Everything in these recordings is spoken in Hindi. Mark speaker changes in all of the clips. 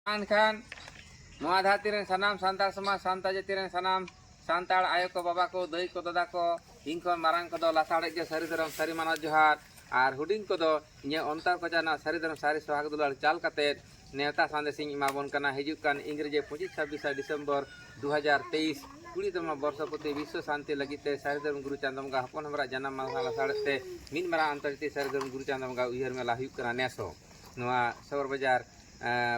Speaker 1: Kan noa dhatiren sanam santar sama santa jatiren sanam santar ayo ko baba ko dai ko dada ko ingkon marang ko do lasare ge sari daram sari mana johar ar huding ko do nye ontar ko jana sari daram sari sohag dular chal kate नेता संदेशिंग इमाबन कना हिजुक कान इंग्रेजी 25-26 डिसेम्बर 2023 20तम वर्षपति विश्व शांति लगिते सारिधर्म गुरु चांदमगा हपन हमरा जन्म माला साड़ते मिन मरा अंतर्जातीय सारिधर्म गुरु चांदमगा उयहर मेला हुयुक कना नेसो नोआ सबर बाजार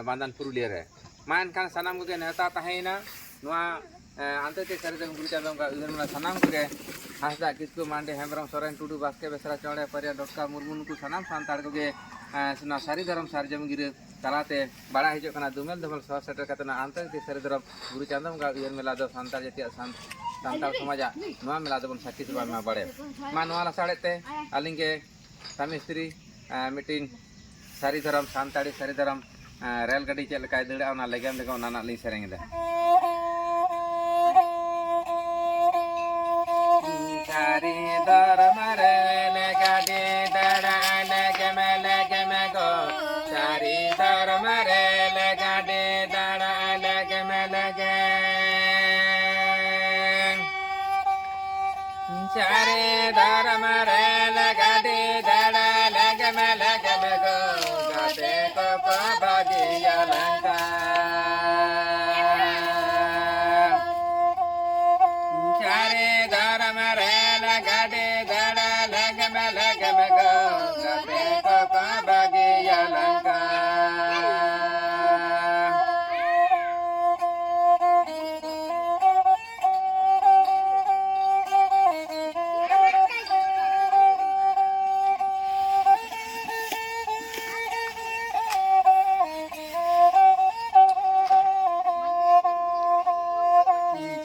Speaker 1: बांदान पुरुलिया रे मान खान सनाम को नेता तहेना नोआ अंतर्जातीय सारिधर्म गुरु चांदमगा उयहर मेला सनाम को हासदा किसको मांडे हेमब्रम सोरेन टुडू बास्के बेसरा चौड़े परिया डॉक्टर मुर्मू को सनाम सांताड़ को सारिधर्म सारजम गिर तलाते बड़ा हिजो कना दुमेल दुमेल सह सेटर कतना अंतर्जातीय सारिधर्म गुरु चांदमगा उयहर मेला दो सांताड़ जातीय सांताड़ समाजा नोआ मेला दबन साक्षी सभा में बड़े मा नोआ लासाड़ते आलिंगे स्वामी स्त्री मीटिंग सारिधर्म सांताड़ी सारिधर्म रेल गाड़ी चल का दड़ा ओना लेगेम लेगो ओना ना लिंग सेरेंग दे सारिधर्म रेल गाड़ी दड़ा लेगेम लेगेम गो सारिधर्म रेल गाड़ी दड़ा लेगेम लेगेम सारिधर्म रेल गाड़ी दड़ा लेगेम लेगेम गो गाते को बागिया लंका सारिधर्म रेल गाड़ी दड़ा लेगेम लेगेम गो गाते को बागिया लंका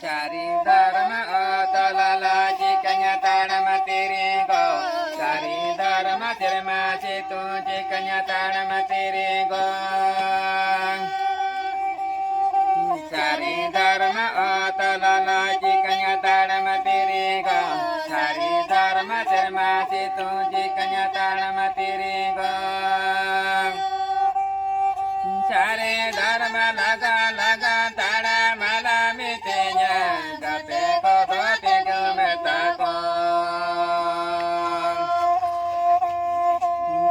Speaker 1: सारिधर्म अतलला चिकन्या ताणम तेरे गो सारिधर्म तिरमा से तू चिकन्या ताणम तेरे गो सारिधर्म अतलला चिकन्या ताणम तेरे गो सारिधर्म तिरमा से तू चिकन्या ताणम तेरे गो सारे धर्म लगा लगा ताड़ा माला मिटेnya gape ko bate gumeta ko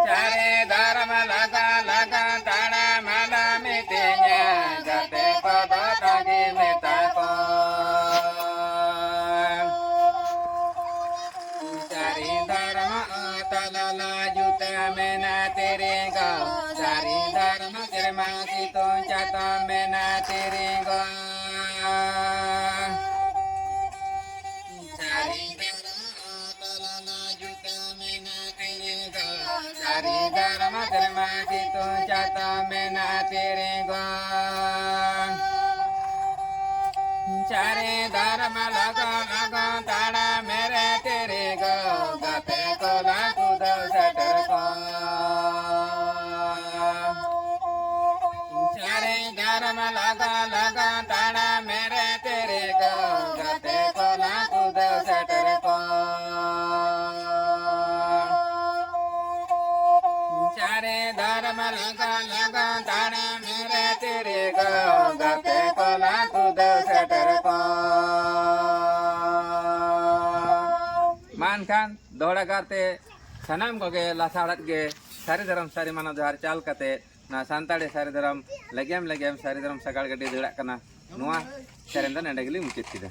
Speaker 1: सारे धर्म लगा लगा ताड़ा माला मिटेnya gape ko bate gumeta ko सारी धर्म अतलला जुते मेना तेरे गो सारी धर्म मासी तो चाता में ना तेरे गो सारी धर्म जुटा में ना तेरे गो सारी धर्म मासी तो चाता में ना तेरे गो सारे धर्म लगा लगा ताड़ा मेरे तेरे गो गाते को लागू दो सटर को सारे धर्म लगा लगा ताड़ा मेरे तेरे गो गाते को लागू दो सटर को सारे धर्म लगा लगा ताड़ा मेरे तेरे गो गाते को लागू दो सटर को मान खान दौड़ा गाते सनाम को गे लासाड़त गे सारिधर्म सारी माना जोहार चाल कते ना सांताड़े सारिधर्म लगेम लगेम सारिधर्म सगाड़ गड्डी दड़ा कना नुआ सेरेंदा नेडे गिली मुचित किदा।